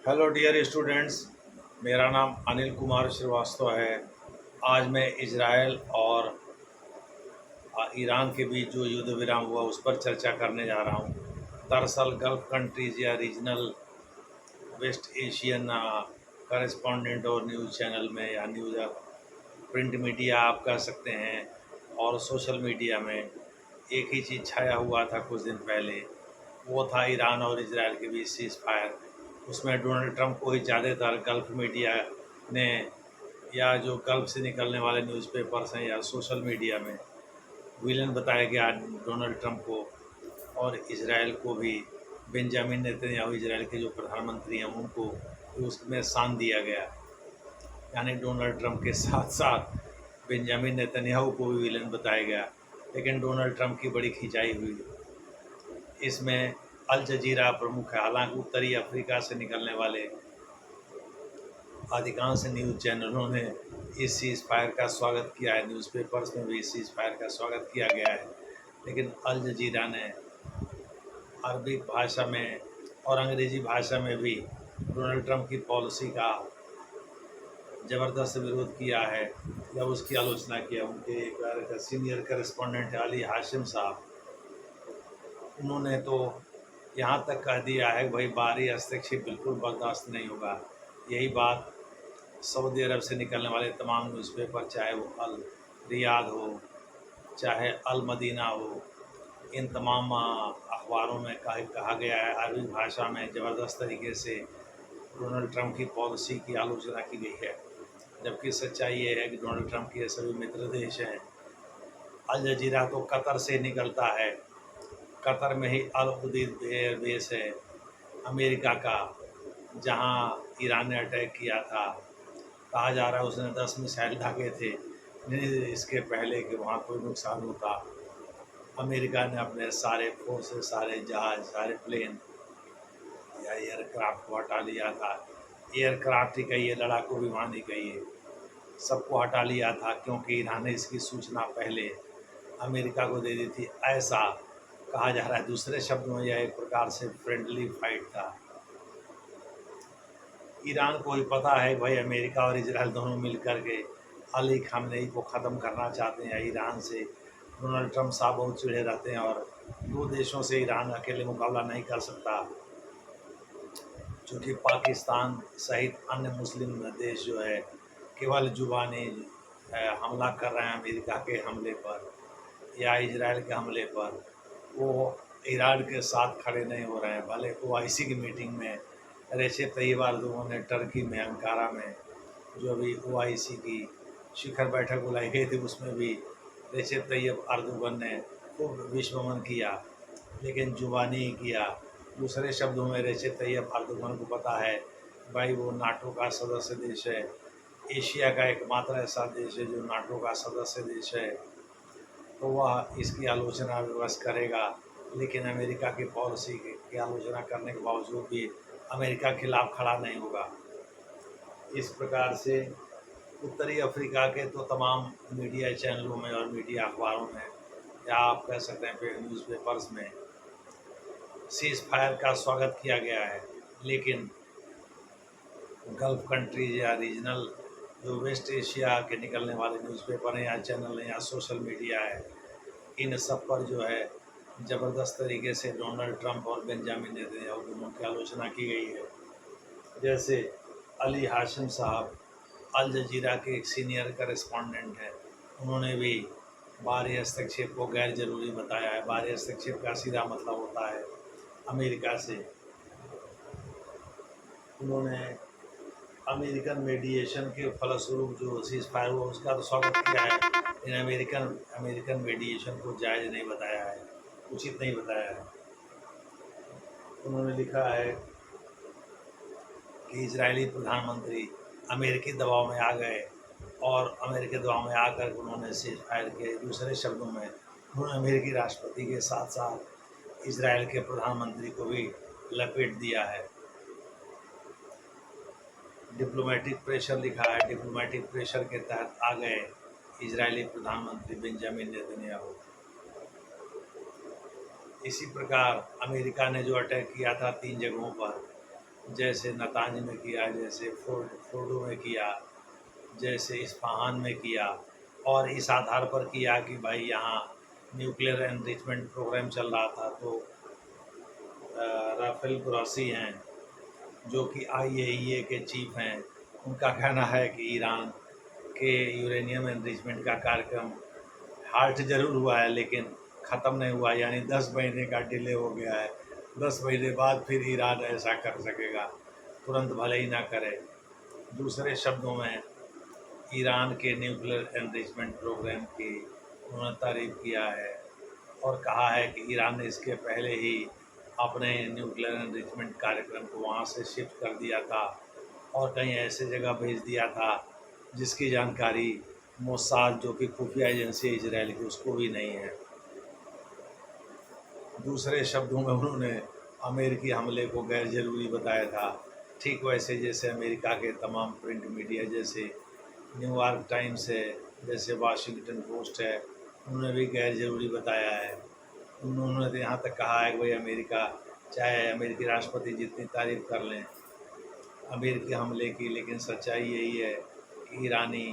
Hello dear students, मेरा नाम अनिल कुमार श्रीवास्तव है। आज मैं इजराइल और ईरान के बीच जो युद्ध विराम हुआ उस पर चर्चा करने जा रहा हूँ। दरअसल गल्फ कंट्रीज़ या रीजनल वेस्ट एशियन करेस्पॉन्डेंट और न्यूज़ चैनल में या न्यूज़ प्रिंट मीडिया आप कह सकते हैं और सोशल मीडिया में एक ही चीज़ छाया हुआ था कुछ दिन पहले। वो था ईरान और इजराइल के बीच सीज़ फायर। उसमें डोनाल्ड ट्रंप को ही ज़्यादातर गल्फ मीडिया ने या जो गल्फ से निकलने वाले न्यूज़पेपर्स हैं या सोशल मीडिया में विलन बताया गया डोनाल्ड ट्रंप को, और इजराइल को भी बेंजामिन नेतन्याहू इजराइल के जो प्रधानमंत्री हैं उनको भी उसमें स्थान दिया गया। यानी डोनाल्ड ट्रंप के साथ साथ बेंजामिन नेतन्याहू को भी विलन बताया गया, लेकिन डोनाल्ड ट्रंप की बड़ी खिंचाई हुई। इसमें अल जजीरा प्रमुख है। हालांकि उत्तरी अफ्रीका से निकलने वाले अधिकांश न्यूज़ चैनलों ने इस सीज़ फायर का स्वागत किया है, न्यूज़पेपर्स में भी इस सीज़ फायर का स्वागत किया गया है, लेकिन अल जजीरा ने अरबिक भाषा में और अंग्रेज़ी भाषा में भी डोनाल्ड ट्रंप की पॉलिसी का ज़बरदस्त विरोध किया है या उसकी आलोचना किया। उनके एक बार का सीनियर करेस्पॉन्डेंट अली हाशिम साहब, उन्होंने तो यहाँ तक कह दिया है कि भाई बाहरी हस्तक्षेप बिल्कुल बर्दाश्त नहीं होगा। यही बात सऊदी अरब से निकलने वाले तमाम न्यूज़पेपर, चाहे वो अल रियाद हो चाहे अल मदीना हो, इन तमाम अखबारों में कहा गया है अरबी भाषा में ज़बरदस्त तरीके से डोनाल्ड ट्रंप की पॉलिसी की आलोचना की गई है। जबकि सच्चाई ये है कि डोनाल्ड ट्रंप के सभी मित्र देश हैं। अल जजीरा तो कतर से निकलता है, कतर में ही अल उदीद एयरबेस है अमेरिका का, जहां ईरान ने अटैक किया था। कहा जा रहा है उसने 10 मिसाइल दागे थे इसके पहले कि वहाँ कोई नुकसान होता। अमेरिका ने अपने सारे फोर्सेस, सारे जहाज, सारे प्लेन या एयरक्राफ्ट को हटा लिया था। एयरक्राफ्ट ही कहिए, लड़ाकू विमान ही कहिए, सबको हटा लिया था, क्योंकि ईरान ने इसकी सूचना पहले अमेरिका को दे दी थी, ऐसा कहा जा रहा है। दूसरे शब्दों में यह एक प्रकार से फ्रेंडली फाइट था। ईरान को ही पता है भाई अमेरिका और इजराइल दोनों मिलकर के अली खामनेई को ख़त्म करना चाहते हैं। ईरान से डोनाल्ड ट्रंप साहब बहुत चिढ़े रहते हैं और दो देशों से ईरान अकेले मुकाबला नहीं कर सकता, क्योंकि पाकिस्तान सहित अन्य मुस्लिम देश जो है केवल जुबानी हमला कर रहे हैं अमेरिका के हमले पर या इजराइल के हमले पर। वो ईरान के साथ खड़े नहीं हो रहे हैं। भले OIC की मीटिंग में रेसेप तैयब एर्दोगन ने टर्की में अंकारा में जो अभी OIC की शिखर बैठक बुलाई गई थी, उसमें भी रेसेप तैयब एर्दोगन ने खूब विश्वमन किया, लेकिन जुबानी ही किया। दूसरे शब्दों में रेसेप तैयब एर्दोगन को पता है भाई वो नाटो का सदस्य देश है, एशिया का एकमात्र ऐसा देश है जो नाटो का सदस्य देश है, तो वह इसकी आलोचना विवश करेगा। लेकिन अमेरिका की पॉलिसी की आलोचना करने के बावजूद भी अमेरिका के खिलाफ खड़ा नहीं होगा। इस प्रकार से उत्तरी अफ्रीका के तो तमाम मीडिया चैनलों में और मीडिया अखबारों में या आप कह सकते हैं न्यूज़पेपर्स में सीज़ फायर का स्वागत किया गया है, लेकिन गल्फ कंट्रीज या रीजनल जो वेस्ट एशिया के निकलने वाले न्यूज़पेपर हैं या चैनल हैं या सोशल मीडिया है, इन सब पर जो है ज़बरदस्त तरीके से डोनाल्ड ट्रंप और बेंजामिन नेतन्याहू दोनों की आलोचना की गई है। जैसे अली हाशिम साहब अल जजीरा के एक सीनियर करेस्पॉन्डेंट हैं, उन्होंने भी बाहरी हस्तक्षेप को गैर ज़रूरी बताया है। बाहरी हस्तक्षेप का सीधा मतलब होता है अमेरिका से। उन्होंने अमेरिकन मीडिएशन के फलस्वरूप जो सीज़ फायर हुआ उसका तो स्वागत किया है, लेकिन अमेरिकन मीडिएशन को जायज़ नहीं बताया है, उचित नहीं बताया है। उन्होंने लिखा है कि इजरायली प्रधानमंत्री अमेरिकी दबाव में आ गए और अमेरिकी दबाव में आकर उन्होंने सीज़ फायर के। दूसरे शब्दों में उन्होंने अमेरिकी राष्ट्रपति के साथ साथ इजराइल के प्रधानमंत्री को भी लपेट दिया है। डिप्लोमेटिक प्रेशर लिखा है, डिप्लोमेटिक प्रेशर के तहत आ गए इजरायली प्रधानमंत्री बेंजामिन नेतन्याहू। इसी प्रकार अमेरिका ने जो अटैक किया था 3 जगहों पर, जैसे नतांज में किया, जैसे फोर्डो में किया, जैसे इस्फहान में किया, और इस आधार पर किया कि भाई यहाँ न्यूक्लियर एनरिचमेंट प्रोग्राम चल रहा था। तो राफेल ग्रॉसी हैं जो कि IAEA के चीफ हैं, उनका कहना है कि ईरान के यूरेनियम एनरिचमेंट का कार्यक्रम हाल्ट ज़रूर हुआ है लेकिन ख़त्म नहीं हुआ, यानी 10 महीने का डिले हो गया है। 10 महीने बाद फिर ईरान ऐसा कर सकेगा, तुरंत भले ही ना करे। दूसरे शब्दों में ईरान के न्यूक्लियर एनरिचमेंट प्रोग्राम की उन्होंने तारीफ़ किया है और कहा है कि ईरान ने इसके पहले ही अपने न्यूक्लियर एनरिचमेंट कार्यक्रम को वहाँ से शिफ्ट कर दिया था और कहीं ऐसे जगह भेज दिया था जिसकी जानकारी मोसाद, जो कि खुफिया एजेंसी है इजराइल की, उसको भी नहीं है। दूसरे शब्दों में उन्होंने अमेरिकी हमले को गैर ज़रूरी बताया था, ठीक वैसे जैसे अमेरिका के तमाम प्रिंट मीडिया जैसे न्यूयॉर्क टाइम्स है, जैसे वाशिंगटन पोस्ट है, उन्होंने भी गैर ज़रूरी बताया है। उन्होंने तो यहाँ तक कहा है कि भाई अमेरिका, चाहे अमेरिकी राष्ट्रपति जितनी तारीफ़ कर लें अमेरिकी हमले की, लेकिन सच्चाई यही है कि ईरानी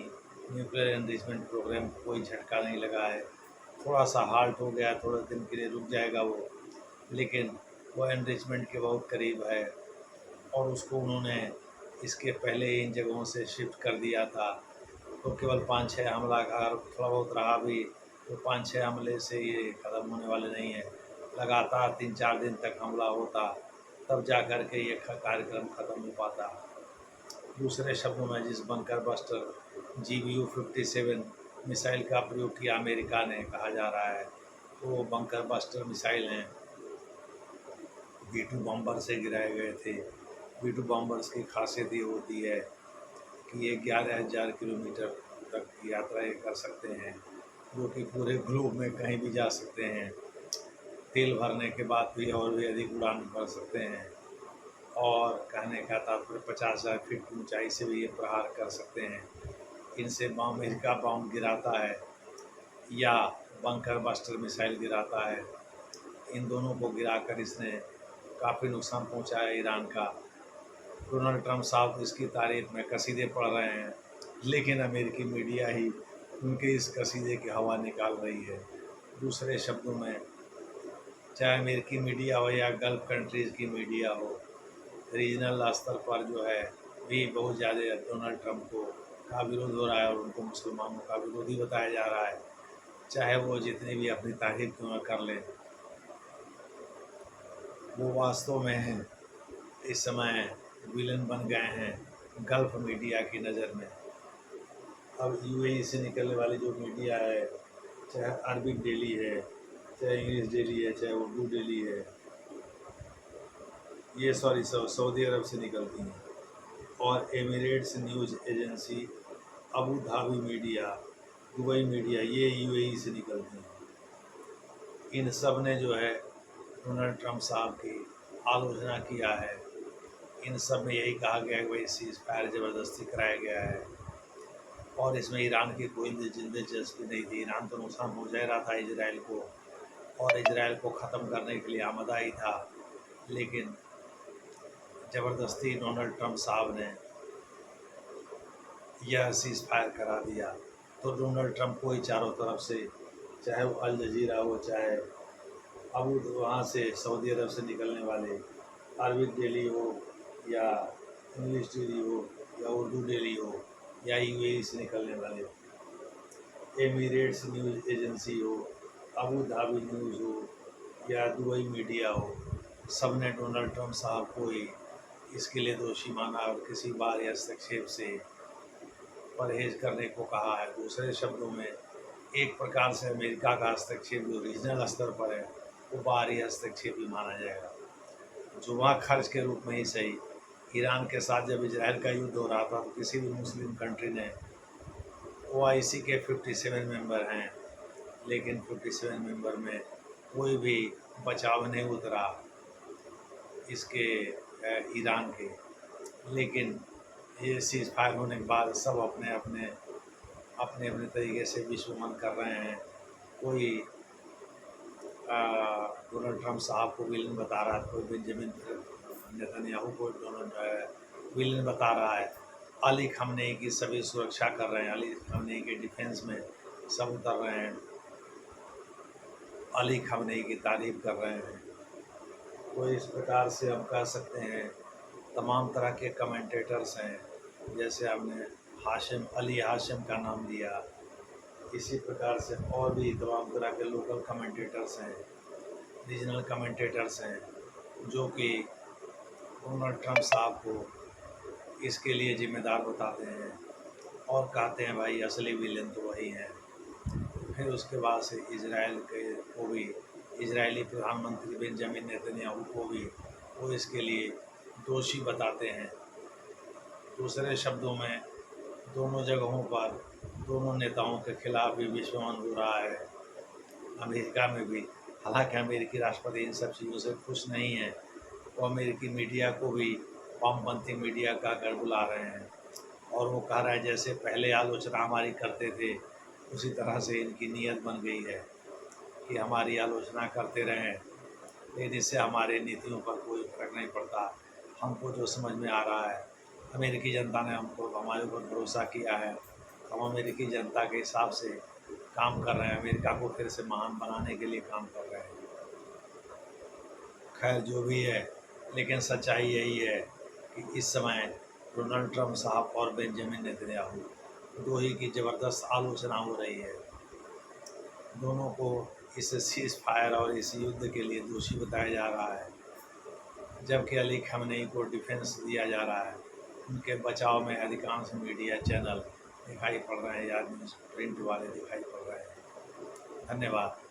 न्यूक्लियर एनरिचमेंट प्रोग्राम को कोई झटका नहीं लगा है। थोड़ा सा हाल्ट हो गया, थोड़े दिन के लिए रुक जाएगा वो, लेकिन वो एनरिचमेंट के बहुत करीब है और उसको उन्होंने इसके पहले ही इन जगहों से शिफ्ट कर दिया था। तो केवल 5-6 हमला अगर थोड़ा बहुत रहा भी तो 5-6 हमले से ये ख़त्म होने वाले नहीं है। लगातार 3-4 दिन तक हमला होता तब जा कर के ये कार्यक्रम ख़त्म हो पाता। दूसरे शब्दों में जिस बंकर बस्टर GBU-57 मिसाइल का प्रयोग किया अमेरिका ने, कहा जा रहा है तो वो बंकर बस्टर मिसाइल हैं, B-2 बॉम्बर से गिराए गए थे। B-2 बॉम्बर्स की खासियत ये होती है कि ये 11,000 किलोमीटर तक की यात्रा ये कर सकते हैं, जो कि पूरे ग्लोब में कहीं भी जा सकते हैं। तेल भरने के बाद भी और भी अधिक उड़ान भर सकते हैं और कहने का तात्पर्य 50,000 फीट की ऊंचाई से भी ये प्रहार कर सकते हैं। इनसे अमेरिका बॉम्ब गिराता है या बंकर बस्टर मिसाइल गिराता है, इन दोनों को गिराकर इसने काफ़ी नुकसान पहुंचाया ईरान का। डोनाल्ड ट्रंप साहब इसकी तारीफ में कसीदे पढ़ रहे हैं, लेकिन अमेरिकी मीडिया ही उनके इस कसीदे की हवा निकाल रही है। दूसरे शब्दों में, चाहे अमेरिकी मीडिया हो या गल्फ कंट्रीज़ की मीडिया हो, रीजनल स्तर पर जो है भी बहुत ज़्यादा डोनाल्ड ट्रंप को का विरोध हो रहा है और उनको मुसलमानों का विरोधी बताया जा रहा है। चाहे वो जितनी भी अपनी तारीफ क्यों न कर लें, वो वास्तव में इस समय विलन बन गए हैं गल्फ मीडिया की नज़र में। अब UAE से निकलने वाली जो मीडिया है, चाहे अरबिक डेली है, चाहे इंग्लिश डेली है, चाहे उर्दू डेली है, ये सऊदी अरब से निकलती हैं, और Emirates news agency, Abu Dhabi media, Dubai media, ये UAE से निकलती हैं। इन सब ने जो है डोनाल्ड ट्रंप साहब की आलोचना किया है। इन सब में यही कहा गया है कि भाई सीज़ फायर ज़बरदस्ती कराया गया है और इसमें ईरान की कोई दिलचस्पी नहीं थी। ईरान तो नुकसान पहुँचा रहा था इजराइल को और इजराइल को ख़त्म करने के लिए आमदा ही था, लेकिन ज़बरदस्ती डोनाल्ड ट्रंप साहब ने यह सीज़ फायर करा दिया। तो डोनाल्ड ट्रंप को ही चारों तरफ से, चाहे वो अल जजीरा हो, चाहे अब वहाँ से सऊदी अरब से निकलने वाले अरबिक डेली हो या इंग्लिश डेली हो या उर्दू डेली हो या UAE से निकलने वाले एमिरेट्स न्यूज़ एजेंसी हो, अबू धाबी न्यूज़ हो या दुबई मीडिया हो, सब ने डोनाल्ड ट्रंप साहब को ही इसके लिए दोषी माना और किसी बार या हस्तक्षेप से परहेज करने को कहा है। दूसरे शब्दों में, एक प्रकार से अमेरिका का हस्तक्षेप जो रीजनल स्तर पर है वो बाहरी हस्तक्षेप ही माना जाएगा, जो वहाँ खर्च के रूप में ही सही। ईरान के साथ जब इजराइल का युद्ध हो रहा था तो किसी भी मुस्लिम कंट्री ने, OIC के 57 मेंबर हैं, लेकिन 57 मेंबर में कोई भी बचाव नहीं उतरा इसके ईरान के। लेकिन ये सीज़ फायर होने के बाद सब अपने अपने अपने अपने तरीके से विश्वमन कर रहे हैं। कोई डोनाल्ड ट्रंप साहब को विलन बता रहा था, कोई बेंजामिन नेतन्याहू को विलेन बता रहा है। अली खamenei की सभी सुरक्षा कर रहे हैं, अली खamenei के डिफेंस में सब उतर रहे हैं, अली खamenei की तारीफ कर रहे हैं। तो इस प्रकार से हम कह सकते हैं तमाम तरह के कमेंटेटर्स हैं, जैसे आपने अली हाशिम का नाम लिया, इसी प्रकार से और भी तमाम तरह के लोकल कमेंटेटर्स हैं, रीजनल कमेंटेटर्स हैं, जो कि डोनाल्ड ट्रंप साहब को इसके लिए जिम्मेदार बताते हैं और कहते हैं भाई असली विलेन तो वही हैं। फिर उसके बाद से इजराइल के को भी, इजरायली प्रधानमंत्री बेंजामिन नेतन्याहू को भी वो इसके लिए दोषी बताते हैं। दूसरे शब्दों में दोनों जगहों पर दोनों नेताओं के खिलाफ भी विस्फोट हो रहा है, अमेरिका में भी। हालांकि अमेरिकी राष्ट्रपति इन सब चीज़ों से खुश नहीं है, वो अमेरिकी मीडिया को भी वामपंथी मीडिया का घर बुला रहे हैं और वो कह रहा है जैसे पहले आलोचना हमारी करते थे उसी तरह से इनकी नीयत बन गई है कि हमारी आलोचना करते रहें, लेकिन इससे हमारे नीतियों पर कोई फर्क नहीं पड़ता। हमको जो समझ में आ रहा है, अमेरिकी जनता ने हमारे ऊपर भरोसा किया है, हम अमेरिकी जनता के हिसाब से काम कर रहे हैं, अमेरिका को फिर से महान बनाने के लिए काम कर रहे हैं। खैर जो भी है, लेकिन सच्चाई यही है कि इस समय डोनाल्ड ट्रंप साहब और बेंजामिन नेतन्याहू दो ही की ज़बरदस्त आलोचना हो रही है। दोनों को इस सीज़ फायर और इस युद्ध के लिए दोषी बताया जा रहा है, जबकि अली खamenei को डिफेंस दिया जा रहा है। उनके बचाव में अधिकांश मीडिया चैनल दिखाई पड़ रहे हैं या न्यूज़ प्रिंट वाले दिखाई पड़ रहे हैं। धन्यवाद।